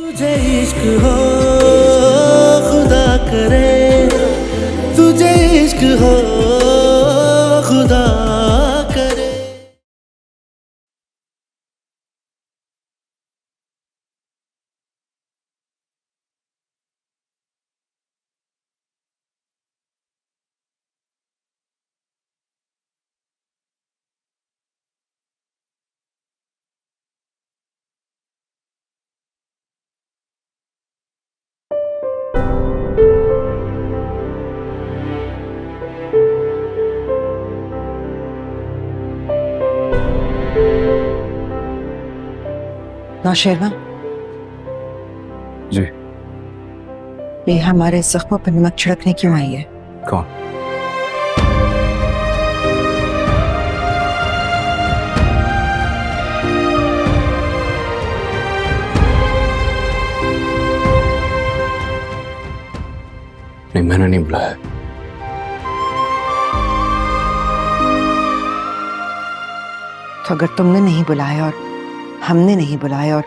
तुझे इश्क हो खुदा करे, तुझे इश्क हो खुदा करे। नौशेरवा, जी। ये हमारे जख्मों पर नमक छिड़कने क्यों आई है? कौन? नहीं, मैंने नहीं बुलाया। तो अगर तुमने नहीं बुलाया और हमने नहीं बुलाया और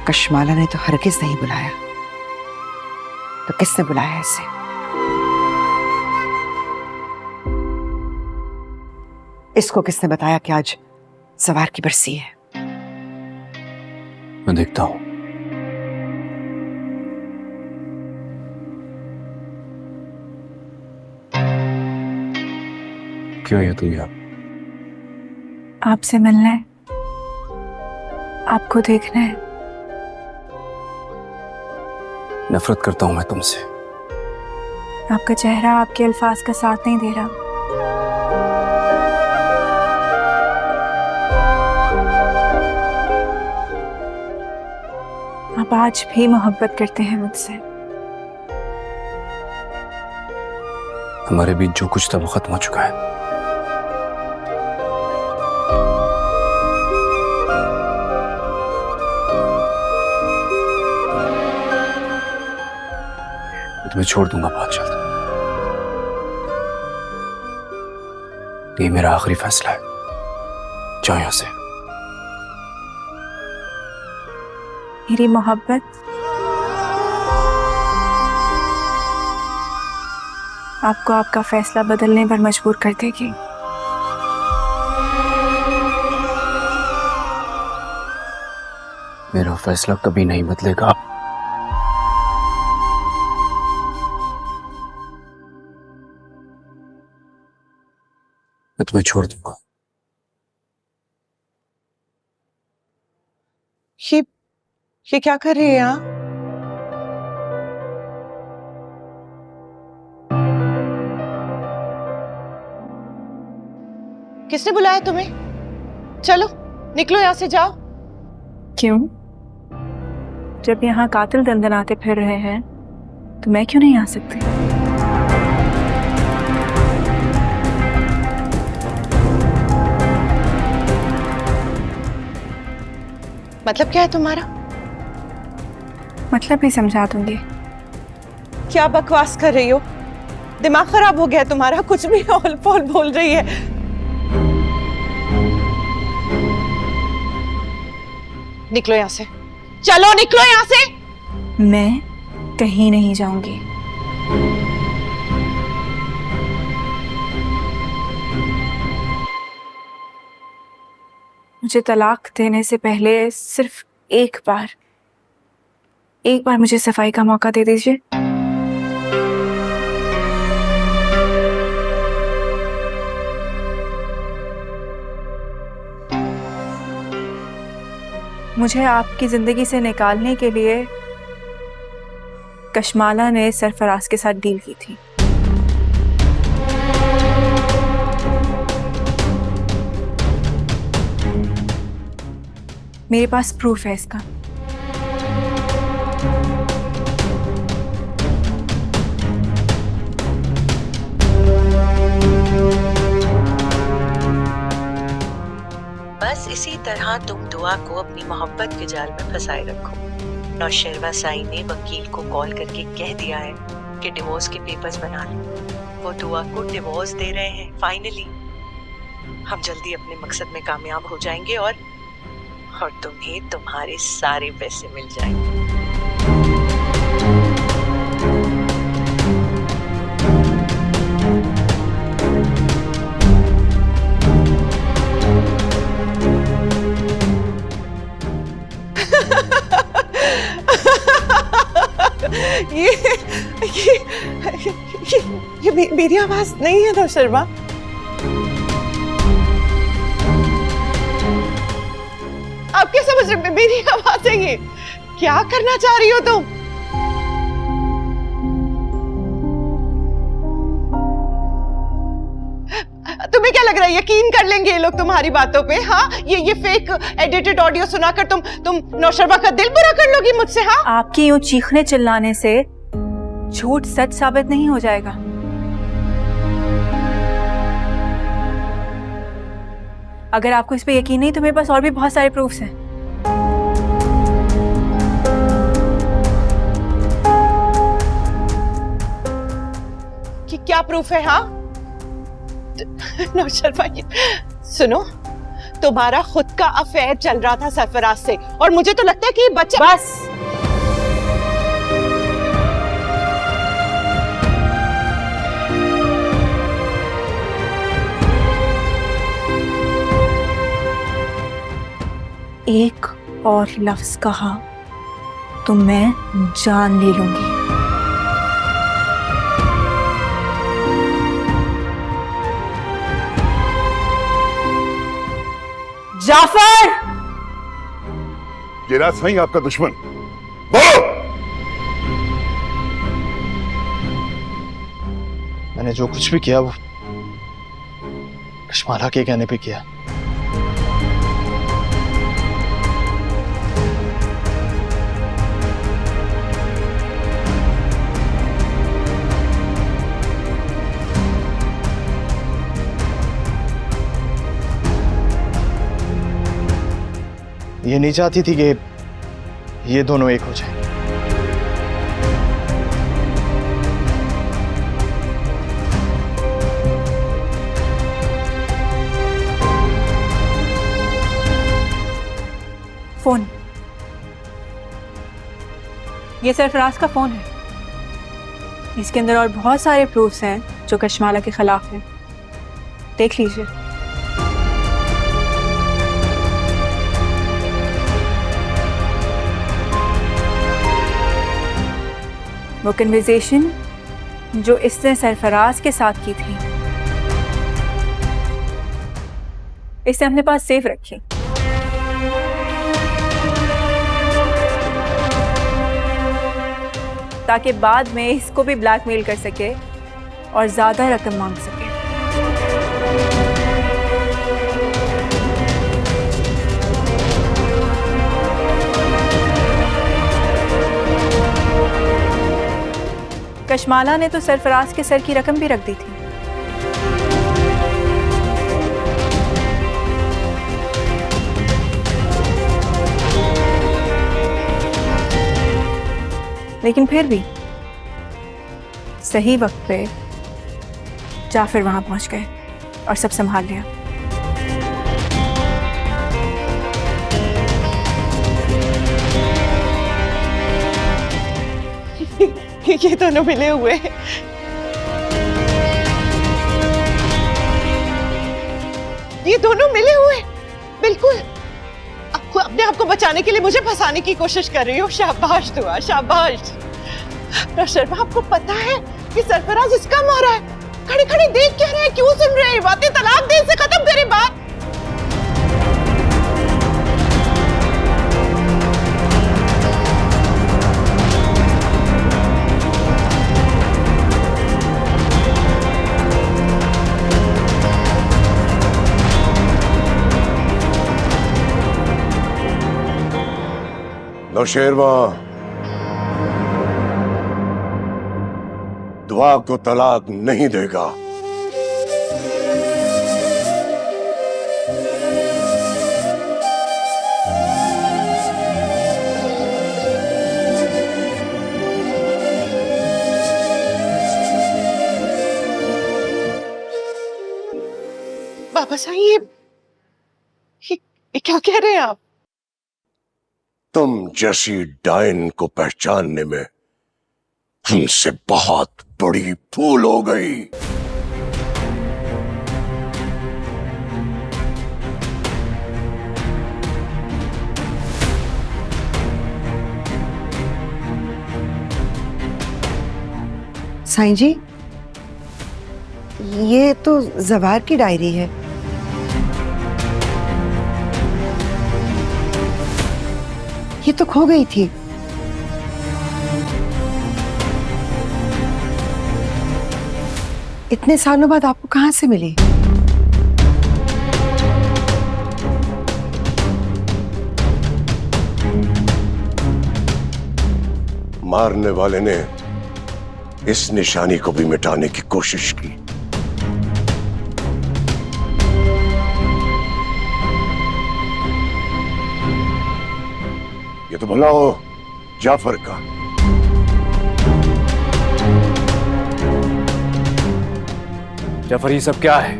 कशमाला ने तो हरगिज नहीं बुलाया, तो किसने बुलाया इसे? इसको किसने बताया कि आज सवार की बरसी है? मैं देखता हूं। क्यों है तू यहाँ? आपसे मिलना है, आपको देखना है। नफरत करता हूं मैं तुमसे। आपका चेहरा आपके अल्फाज का साथ नहीं दे रहा। आप आज भी मोहब्बत करते हैं मुझसे। हमारे बीच जो कुछ था वो खत्म हो चुका है। मैं छोड़ दूंगा बहुत जल्द। ये मेरा आखिरी फैसला है। जाओ यहां से। मेरी मोहब्बत आपको आपका फैसला बदलने पर मजबूर कर देगी। मेरा फैसला कभी नहीं बदलेगा। मैं तुम्हें छोड़ दूंगा। ये क्या कर रही है यहाँ? किसने बुलाया तुम्हें? चलो निकलो यहाँ से, जाओ। क्यों? जब यहाँ कातिल दंदनाते फिर रहे हैं तो मैं क्यों नहीं आ सकती? मतलब क्या है तुम्हारा? मतलब भी समझा दूंगी। क्या बकवास कर रही हो? दिमाग खराब हो गया तुम्हारा? कुछ भी हौल पौल बोल रही है। निकलो यहाँ से, चलो निकलो यहाँ से। मैं कहीं नहीं जाऊंगी। मुझे तलाक देने से पहले सिर्फ एक बार मुझे सफाई का मौका दे दीजिए। मुझे आपकी जिंदगी से निकालने के लिए कशमाला ने सरफराज के साथ डील की थी। मेरे पास प्रूफ है इसका। बस इसी तरह तुम दुआ को अपनी मोहब्बत के जाल में फंसाए रखो। नौशेरवा साई ने वकील को कॉल करके कह दिया है कि डिवोर्स के पेपर्स बना लो। वो दुआ को डिवोर्स दे रहे हैं। फाइनली हम जल्दी अपने मकसद में कामयाब हो जाएंगे और और तुम्हें तुम्हारे सारे पैसे मिल जाएंगे। ये मेरी आवाज नहीं है ना शर्मा। आप क्या समझ रहे, मेरी आवाज है ये? क्या करना चाह रही हो तुम? तुम्हें क्या लग रहा है यकीन कर लेंगे ये लोग तुम्हारी बातों पे? हाँ, ये फेक एडिटेड ऑडियो सुनाकर तुम नौशरवा का दिल बुरा कर लोगी मुझसे? हाँ, आपकी यूं चीखने चिल्लाने से झूठ सच साबित नहीं हो जाएगा। अगर आपको इस पे यकीन नहीं तो मेरे पास और भी बहुत सारे प्रूफ्स हैं। कि क्या प्रूफ है? हाँ नौशरवा, सुनो, तुम्हारा खुद का अफेयर चल रहा था सरफराज से, और मुझे तो लगता है कि ये बच्चा बस, एक और लफ्ज कहा तो मैं जान ले लूंगी। जाफर! ये रहा सही आपका दुश्मन। बोलो। मैंने जो कुछ भी किया वो कश्माला के कहने पे किया। ये नहीं चाहती थी कि ये दोनों एक हो जाए। फोन, ये सरफराज का फोन है। इसके अंदर और बहुत सारे प्रूफ्स हैं जो कश्माला के खिलाफ हैं। देख लीजिए। वो कन्वर्सेशन जो इसने सरफराज के साथ की थी, इसे अपने पास सेफ रखी। ताकि बाद में इसको भी ब्लैकमेल कर सके और ज्यादा रकम मांग सके। कश्माला ने तो सरफराज के सर की रकम भी रख दी थी। लेकिन फिर भी सही वक्त पे जाफर वहां पहुंच गए और सब संभाल लिया। ये दोनों मिले हुए हैं। ये दोनों मिले हुए, बिल्कुल अपने आप को बचाने के लिए मुझे फंसाने की कोशिश कर रही हो। शाबाश दुआ, शाबाश। शर्मा, आपको पता है कि सरफराज इसका मारा है? खड़े खड़े देख क्या रहे हैं? क्यों सुन रहे हैं बातें? तलाक दे, इसे खत्म करे बात। नौशेरवा दुआ को तलाक नहीं देगा। बाबा साईं, ये क्या कह रहे हैं आप? तुम जैसी डायन को पहचानने में हमसे बहुत बड़ी भूल हो गई। साईं जी, ये तो जवार की डायरी है। ये तो खो गई थी। इतने सालों बाद आपको कहां से मिली? मारने वाले ने इस निशानी को भी मिटाने की कोशिश की। ये तो भला हो जाफर का। जाफर, ये सब क्या है?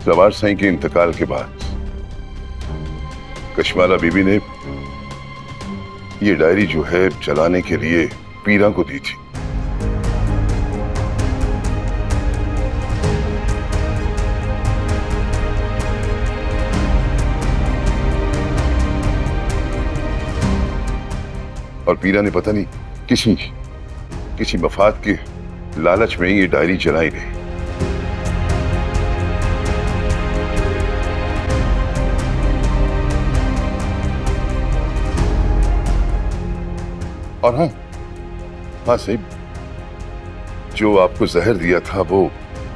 जवार साईं के इंतकाल के बाद कशमाला बीबी ने ये डायरी जो है चलाने के लिए पीरा को दी थी। और पीरा ने पता नहीं किसी मफाद के लालच में ये डायरी जलाई रही। और हाँ सही, जो आपको जहर दिया था वो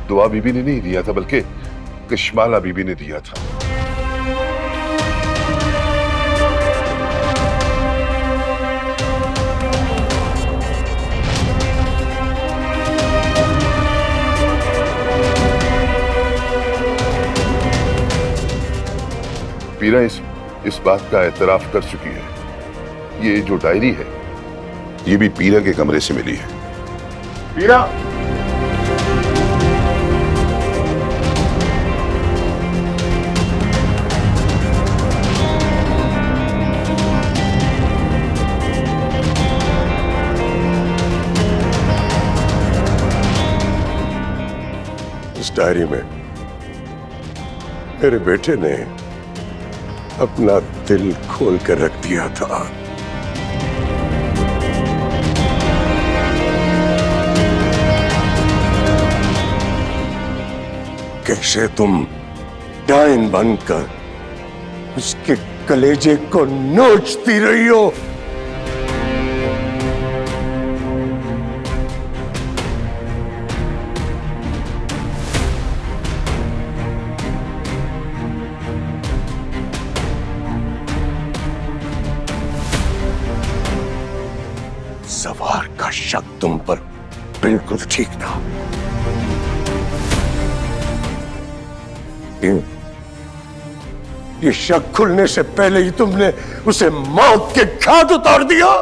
दुआ बीबी ने नहीं दिया था, बल्कि कशमाला बीबी ने दिया था। पीरा इस बात का एतराफ कर चुकी है। ये जो डायरी है ये भी पीरा के कमरे से मिली है। पीरा, इस डायरी में मेरे बेटे ने अपना दिल खोल कर रख दिया था। कैसे तुम डायन बनकर उसके कलेजे को नोचती रही हो। जवार का शक तुम पर बिल्कुल ठीक था। ये शक खुलने से पहले ही तुमने उसे मौत के घाट उतार दिया।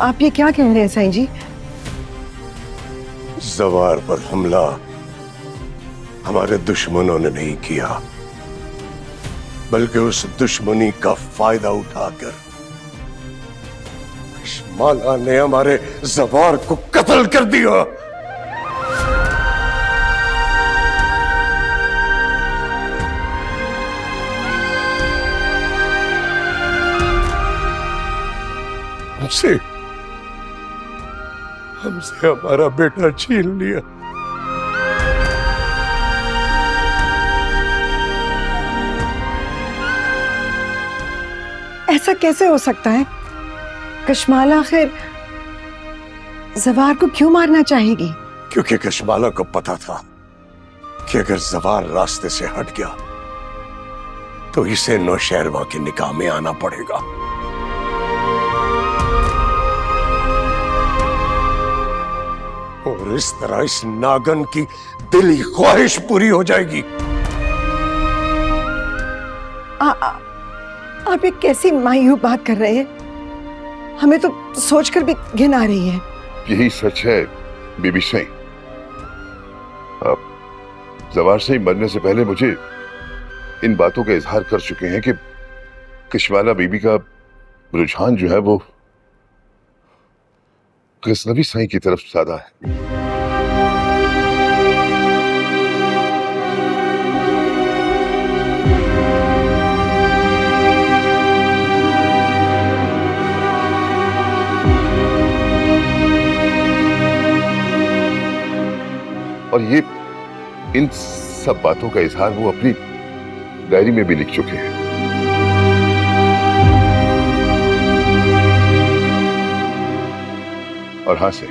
आप ये क्या कह रहे हैं साईं जी? जवार पर हमला हमारे दुश्मनों ने नहीं किया, बल्कि उस दुश्मनी का फायदा उठाकर कशमाला ने हमारे जवार को कत्ल कर दिया। हमसे हमारा बेटा छीन लिया। ऐसा कैसे हो सकता है? कशमाला आखिर जवार को क्यों मारना चाहेगी? क्योंकि कशमाला को पता था कि अगर जवार रास्ते से हट गया तो इसे नौशहरवा के निकाह में आना पड़ेगा। और इस तरह इस नागन की दिली ख्वाहिश पूरी हो जाएगी। आप ये कैसी मायूब बात कर रहे हैं? हमें तो सोचकर भी घिन आ रही है। यही सच है बीबी सिंह। आप जवार से ही मरने से पहले मुझे इन बातों का इजहार कर चुके हैं कि कशमाला बीबी का रुझान जो है वो गजनवी साईं की तरफ ज्यादा है। और ये इन सब बातों का इजहार वो अपनी डायरी में भी लिख चुके हैं। और हां से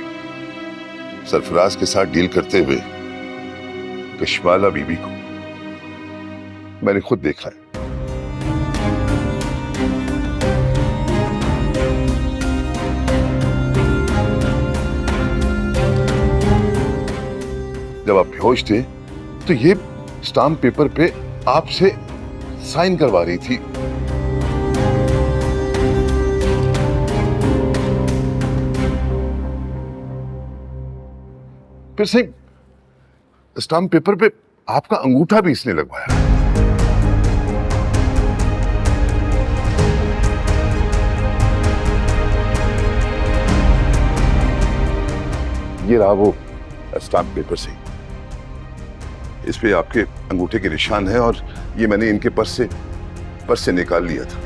सरफराज के साथ डील करते हुए कशमाला बीबी को मैंने खुद देखा है। जब आप बेहोश थे तो ये स्टाम्प पेपर पे आपसे साइन करवा रही थी। फिर से स्टाम्प पेपर पे आपका अंगूठा भी इसने लगवाया। ये रहा वो स्टाम्प पेपर से, इस पे आपके अंगूठे के निशान हैं और ये मैंने इनके पर्स से निकाल लिया था।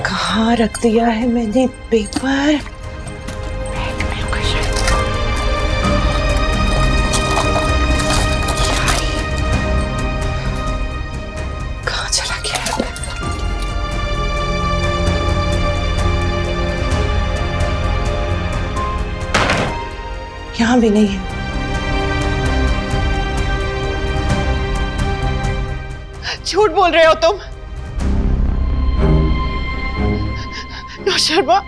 कहाँ रख दिया है मैंने पेपर? कहाँ चला गया? यहाँ भी नहीं है। झूठ बोल रहे हो तुम। शर्मा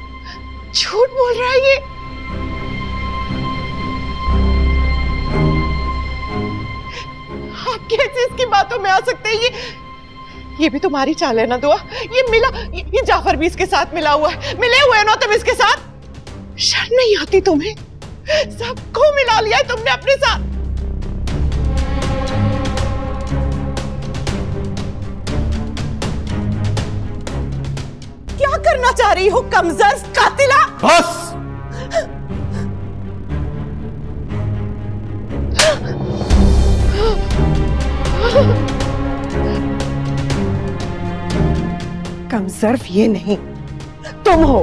झूठ बोल रहा है ये। आप कैसे इसकी बातों में आ सकते हैं? ये भी तुम्हारी चाल है ना दुआ? ये मिला, ये जाफर भी इसके साथ मिला हुआ है। मिले हुए ना तुम इसके साथ? शर्म नहीं आती तुम्हें? सबको मिला लिया है तुमने अपने साथ। क्या करना चाह रही हो कमजोर कातिला? बस! कमजर्फ ये नहीं, तुम हो।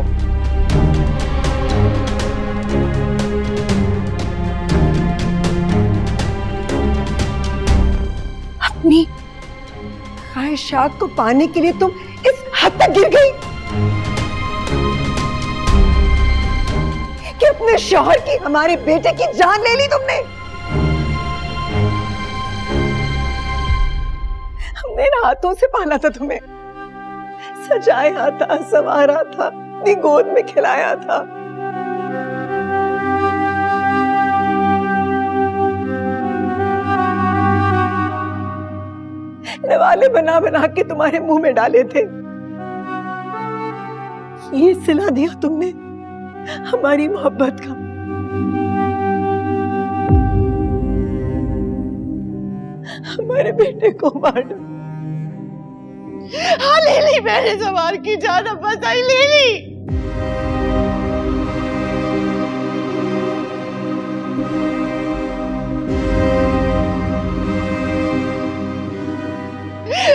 अपनी ख्वाहिशात को पाने के लिए तुम इस हद तक गिर गई कि अपने शौहर की, हमारे बेटे की जान ले ली तुमने। हमने हाथों से पाला था तुम्हें, सजाया था, संवारा था, अपनी गोद में खिलाया था। नवाले बना बना के तुम्हारे मुंह में डाले थे। ये सिला दिया तुमने हमारी मोहब्बत का। हमारे बेटे को मार दो। हाँ ले ली मैंने जवार की जान, अब्बास आई ले ली।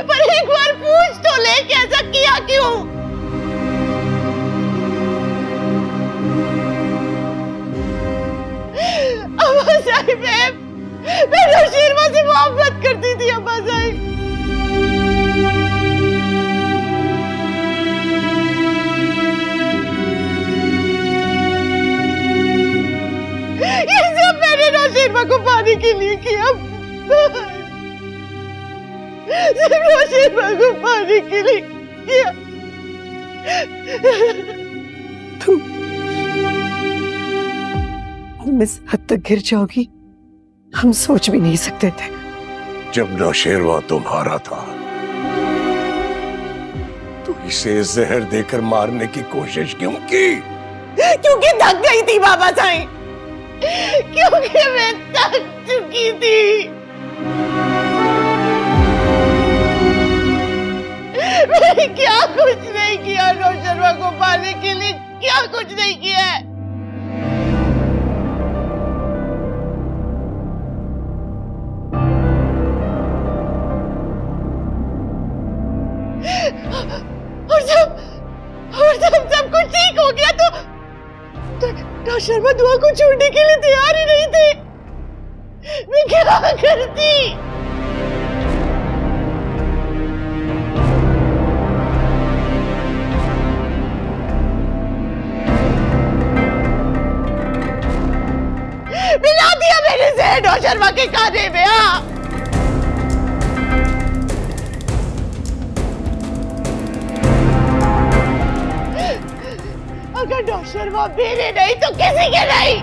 पर एक बार पूछ तो ले कि ऐसा किया क्यों? अब्बास आई मैं नौशीरमा से मोहब्बत करती थी। अब्बास आई नौशेरवा को पाने के लिए किया। तुम इस हद तक गिर जाओगी हम सोच भी नहीं सकते थे। जब नौशेरवा तुम्हारा था तो इसे जहर देकर मारने की कोशिश क्यों की? क्योंकि थक गई थी बाबा साईं, क्योंकि मैं थक चुकी थी। मैंने क्या कुछ नहीं किया नौशेरवा को पाने के लिए, क्या कुछ नहीं किया है। और जब सब कुछ ठीक हो गया तो नौशेरवा दुआ को छोड़ने के लिए तैयार ही नहीं थे। मैं क्या करती? मिला दिया मैंने जहर नौशेरवा के खाने में। हाँ, अगर नौशेरवा मेरे नहीं तो किसी के नहीं।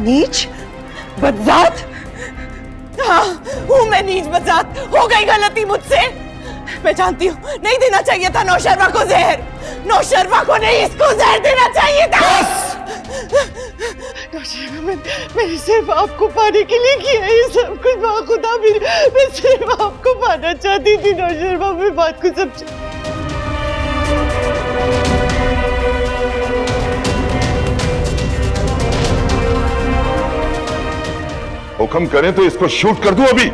नीच बदजात। हाँ, हूँ मैं नीच बदजात। हो गई गलती मुझसे। मैं जानती हूँ नहीं देना चाहिए था नौशेरवा को जहर। नौशेरवा को नहीं, इसको जहर देना चाहिए था। नौशेरवा, मैंने सिर्फ आपको पाने के लिए किया ये सब कुछ। माँ खुदा, मैं सिर्फ आपको पाना चाहती थी नौशेरवा। मैं बात को समझ। हुक्म करें तो इसको शूट कर दूं अभी।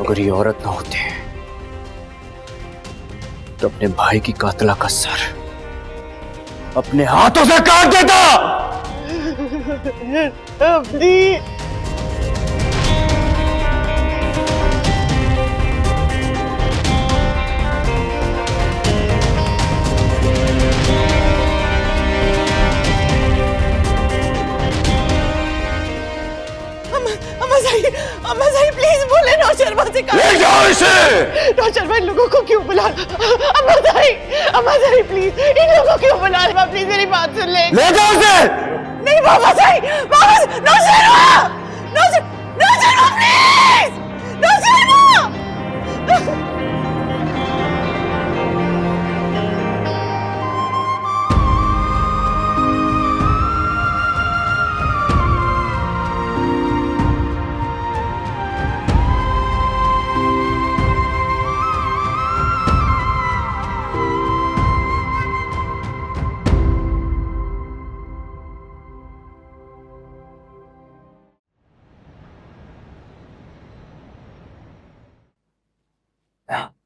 अगर ये औरत ना होती तो अपने भाई की कातला का सर अपने हाथों से काट देता। अपनी अम्मा साईं प्लीज बोले नौशेरवा से। ले जाओ इसे। नौशेरवा इन लोगों को क्यों बुला? अम्मा साईं प्लीज इन लोगों को क्यों बुला? प्लीज मेरी बात सुन ले। ले जाओ इसे। नहीं बाबा साईं, नौशेरवा प्लीज, नौशेरवा।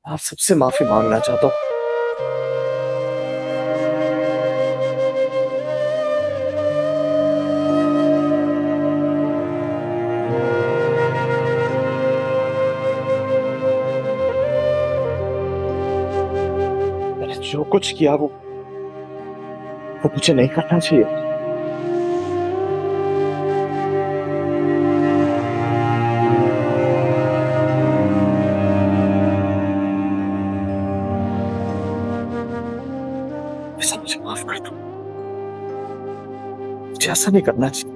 आप सबसे माफी मांगना चाहता हूँ। मैंने जो कुछ किया वो मुझे नहीं करना चाहिए। मुझे माफ कर दो, मुझे ऐसा नहीं करना चाहिए।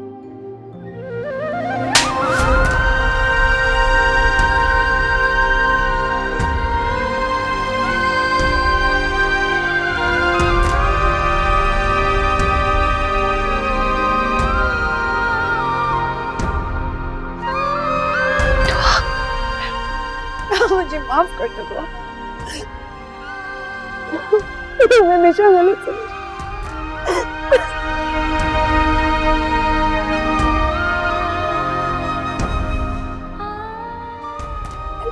मुझे माफ कर दो दुआ। मैं हमेशा गलत समझ।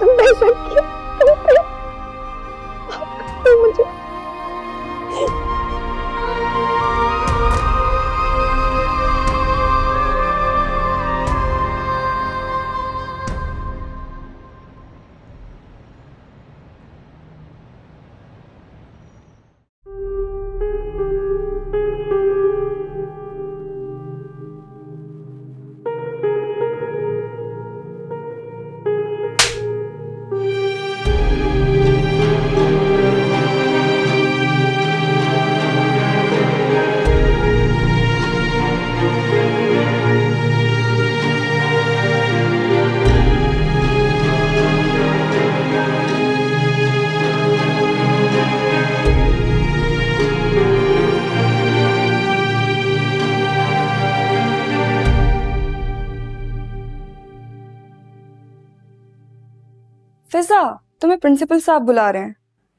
तुम बेशक मुझे फिजा, तुम्हें प्रिंसिपल साहब बुला रहे हैं।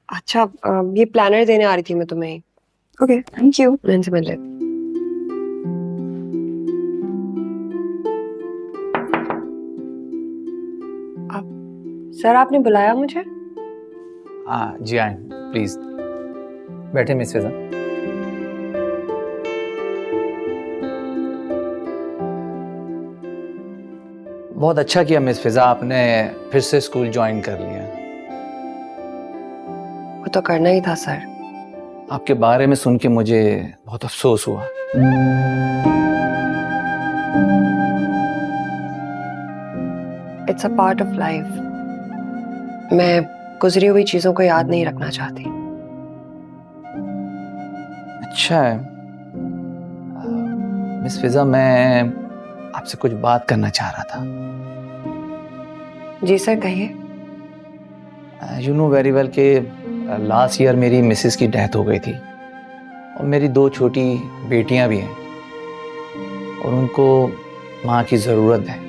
अच्छा, ये प्लानर देने आ रही थी मैं तुम्हें। Okay, thank you. मैं इनसे मिल लेती। सर, आपने बुलाया मुझे? हाँ जी, आए प्लीज बैठे मिस फिजा। बहुत अच्छा किया मिस फिजा, आपने फिर से स्कूल ज्वाइन कर लिया। वो तो करना ही था सर। आपके बारे में सुन के मुझे बहुत अफसोस हुआ। It's a part of life. मैं गुजरी हुई चीजों को याद नहीं रखना चाहती। अच्छा है मिस फिजा, मैं आपसे कुछ बात करना चाह रहा था। जी सर, कहिए। यू नो वेरी वेल कि लास्ट ईयर मेरी मिसेस की डेथ हो गई थी और मेरी 2 छोटी बेटियां भी हैं और उनको माँ की ज़रूरत है।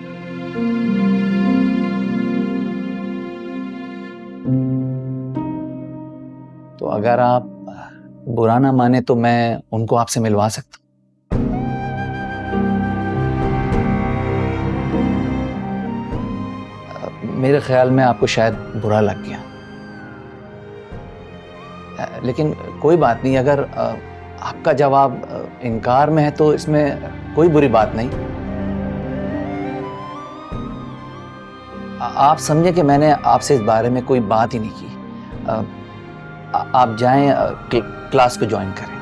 तो अगर आप बुरा ना माने तो मैं उनको आपसे मिलवा सकता हूँ। मेरे ख्याल में आपको शायद बुरा लग गया, लेकिन कोई बात नहीं। अगर आपका जवाब इनकार में है तो इसमें कोई बुरी बात नहीं। आप समझे कि मैंने आपसे इस बारे में कोई बात ही नहीं की। आप जाएं, क्लास को ज्वाइन करें।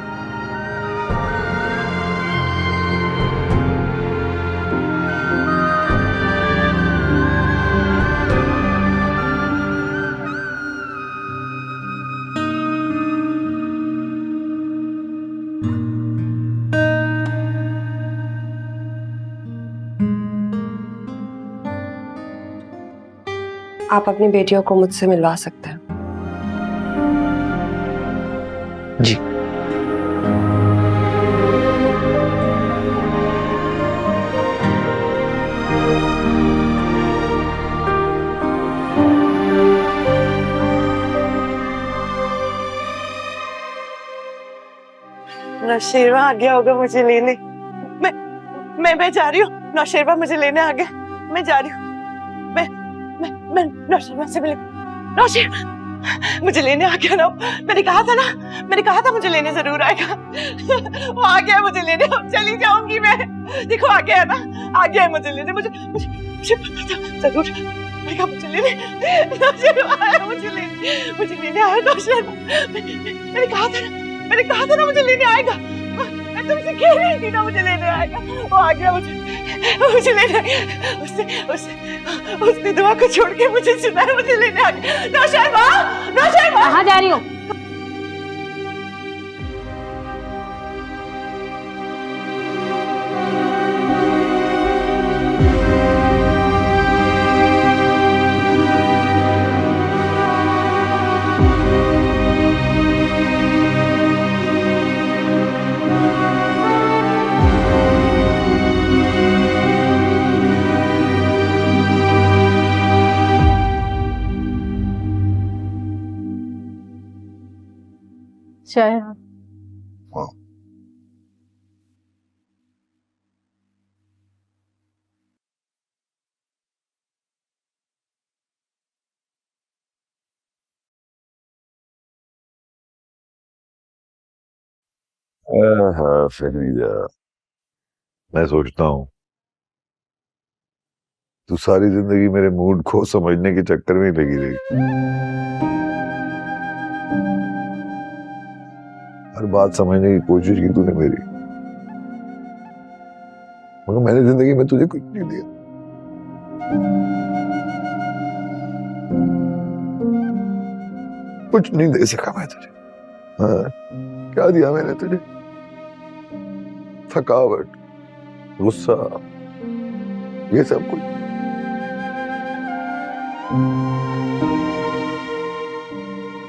आप अपनी बेटियों को मुझसे मिलवा सकते हैं। जी। नौशेरवा आ गया होगा मुझे लेने। मैं जा रही हूँ। नौशेरवा मुझे लेने आ गया। मैं जा रही हूँ। मैं नौशेरवा से मिले। नौशेरवा मुझे लेने आ गया ना। मैंने कहा था मुझे लेने जरूर आएगा। वो आ गया मुझे लेने। अब चली जाऊंगी मैं। देखो आ गया ना, आ गया मुझे लेने। मुझे पता था जरूर आएगा मुझे लेने। नौशेरवा आया मुझे लेने आया नौशेरवा। मैंने कहा था ना मुझे लेने आएगा। मैं तुमसे कह रही थी ना मुझे लेने आएगा। वो आ गया मुझे लेने आएगा। उसने दुआ को छोड़ के मुझे सुनाया मुझे लेने आ गया। नौशेरवा कहाँ जा रही हो? शायद हाँ। हाँ फरीदा, मैं सोचता हूँ तू सारी जिंदगी मेरे मूड को समझने के चक्कर में ही लगी रही। हर बात समझने की कोशिश की तूने मेरी, मगर मैंने जिंदगी में तुझे कुछ नहीं दिया। कुछ नहीं दे सका मैं तुझे। हाँ, क्या दिया मैंने तुझे? थकावट, गुस्सा, ये सब कुछ।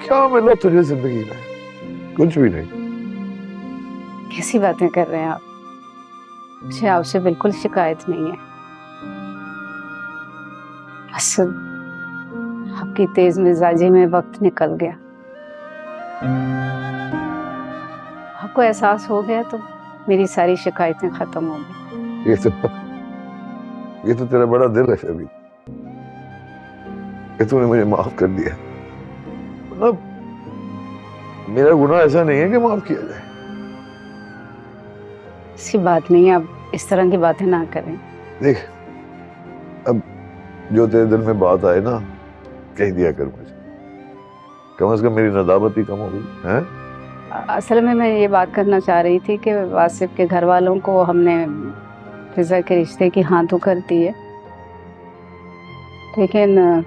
क्या मिला तुझे जिंदगी में? कुछ भी नहीं। कैसी बातें कर रहे हैं आप? मुझे आपसे बिल्कुल शिकायत नहीं है। बस आपकी तेज मिजाजी में वक्त निकल गया। आपको एहसास हो गया तो मेरी सारी शिकायतें खत्म हो गई। ये तो तेरा बड़ा दिल है शबी, ये तूने मुझे माफ कर दिया। मतलब मेरा गुनाह ऐसा नहीं है कि माफ किया जाए। ऐसी बात नहीं है, आप इस तरह की बातें ना करें। देख, अब जो तेरे दिल में बात आए ना, कह दिया कर मुझे, कम से कम मेरी नदामत ही कम हो गई है। असल में मैं ये बात करना चाह रही थी कि वासिफ के घर वालों को हमने फिजा के रिश्ते की हाँ तो कर दी है, लेकिन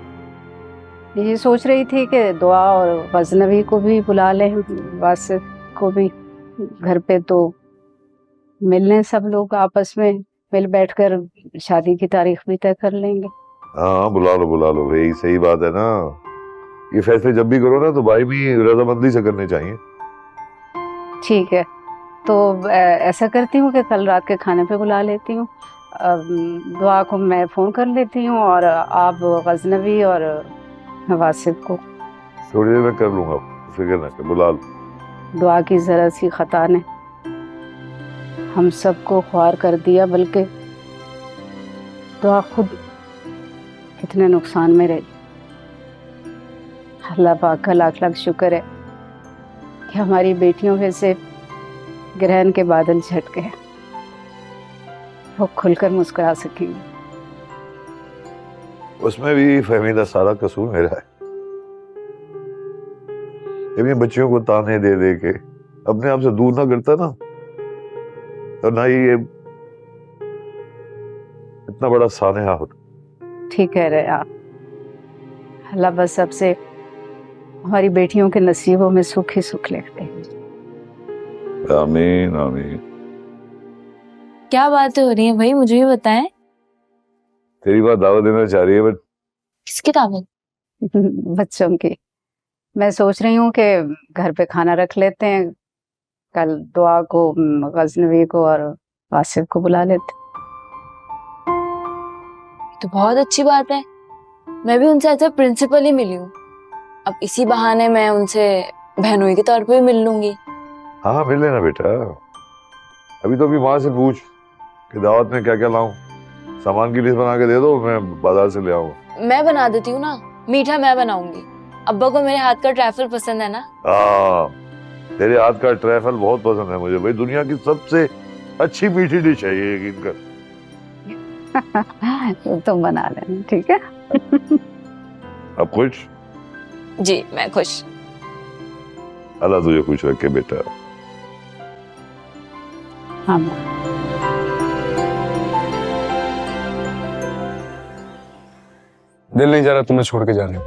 ये सोच रही थी कि दुआ और गजनवी को भी बुला लें, वासिफ को भी घर पे, तो मिलने सब लोग आपस में मिल बैठकर शादी की तारीख भी तय कर लेंगे। हाँ बुला लो भाई, सही बात है ना। ये फैसले जब भी करो ना तो भाई भी रजामंदी से करने चाहिए। ठीक है, तो ऐसा करती हूँ कि कल रात के खाने पे बुला लेती हूँ। दुआ को मैं फ़ोन कर लेती हूँ और आप गजनवी और वासिफ को। थोड़ी देर में कर लूंगा, फिक्र ना कर, बुला लो। दुआ की ज़रा सी खता ने हम सबको ख्वार कर दिया, बल्कि दुआ खुद कितने नुकसान में रही। अल्लाह पाक का लाख लाख शुक्र है कि हमारी बेटियों में से ग्रहण के बादल छट गए, वो खुलकर मुस्कुरा सकेंगी। उसमें भी फहमीदा सारा कसूर मेरा है। अपनी बच्चियों को ताने दे दे के अपने आप से दूर ना करता ना, तो ना ही ये इतना बड़ा सानेहा होता। ठीक कह रहे आप। अल्लाह बस सबसे हमारी बेटियों के नसीबों में सुख ही सुख लिखते हैं। आमीन आमीन। क्या बातें हो रही हैं भाई, मुझे भी बताएं। तेरी बात दावत देना चाह रही है, बट किसकी दावत? बच्चों की। मैं सोच रही हूँ कि घर पे खाना रख लेते हैं, कल दुआ को, गजनवी को और वासिफ को बुला लेते। तो बहुत अच्छी बात है, मैं भी उनसे ऐसे प्रिंसिपल ही मिली हूँ। अब इसी बहाने मैं उनसे बहनोई के तौर पे भी मिल लूंगी। हाँ मिल लेना बेटा। अभी तो अभी माँ से पूछ कि दावत में क्या क्या लाऊं, सामान की लिस्ट बना के दे दो, मैं बाजार से ले आऊंगा। मैं बना देती हूँ ना, मीठा मैं बनाऊंगी। अब्बा को मेरे हाथ का ट्रैफल पसंद है ना। हाँ तेरे हाथ का ट्रैफल बहुत पसंद है मुझे भाई, दुनिया की सबसे अच्छी मीठी डिश है ये, यकीन कर। तो तुम बना लेना, ठीक है। अब खुश? जी मैं खुश। अल्लाह तुझे खुश रखे बेटा। हाँ। दिल नहीं जा रहा तुम्हें छोड़ के जाने को।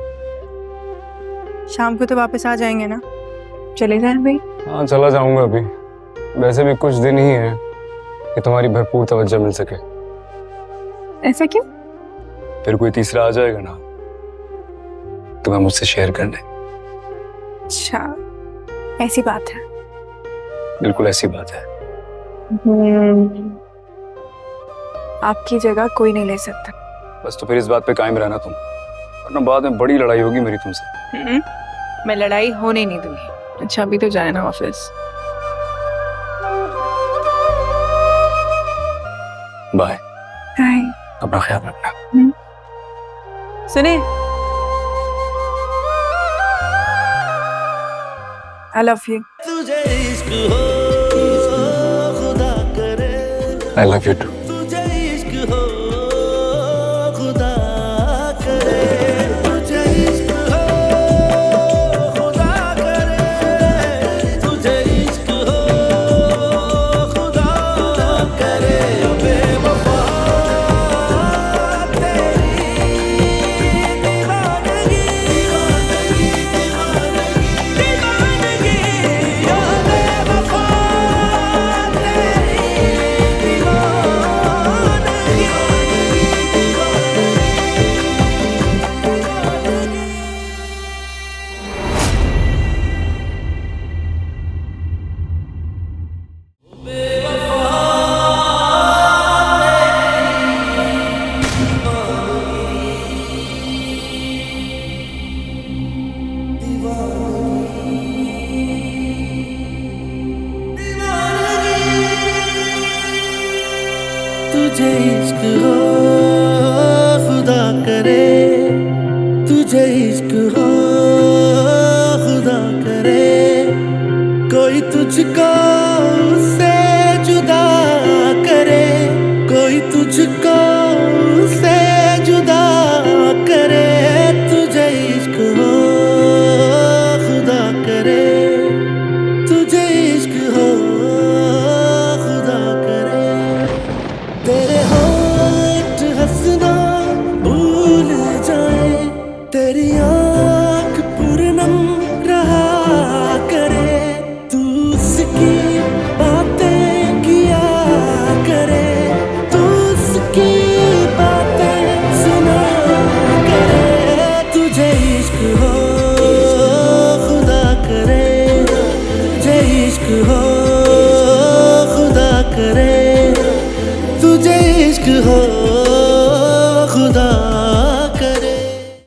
शाम को तो वापस आ जाएंगे ना, चले जाए भाई। हाँ चला जाऊंगा अभी, वैसे भी कुछ दिन ही है कि तुम्हारी भरपूर तवज्जो मिल सके। ऐसा क्यों? फिर कोई तीसरा आ जाएगा ना तुम्हें मुझसे शेयर करने। अच्छा ऐसी बात है। बिल्कुल ऐसी बात है। आपकी जगह कोई नहीं ले सकता। बस तो फिर इस बात पे कायम रहना तुम, वरना बाद में बड़ी लड़ाई होगी मेरी तुमसे। मैं लड़ाई होने नहीं दूंगी। अच्छा अभी तो जाए ना ऑफिस। बाय। बाय। अपना ख्याल रखना। सुने, I love you. तुझे इश्क हो खुदा करे। I love you too. तुझे इश्क हो खुदा करे। तुझे इश्क हो खुदा करे। तुझे इश्क हो खुदा करे। बेवफा तेरी दीवानगी, दीवानगी या बेवफा तेरी दीवानगी। तुझे इश्क हो खुदा करे, तुझे इश्क हो खुदा करे, कोई तुझको उससे जुदा करे, कोई तुझको उससे जुदा करे, तुझे इश्क हो खुदा करे, तुझे इश्क हो खुदा करे। तेरे होठ हंसना भूल जाए, तेरी आँख पूरनम रहा करे, तू उसकी बातें किया करे, तू उसकी बातें सुना करे, तुझे इश्क हो खुदा करे, तुझे इश्क हो खुदा करे, तुझे इश्क हो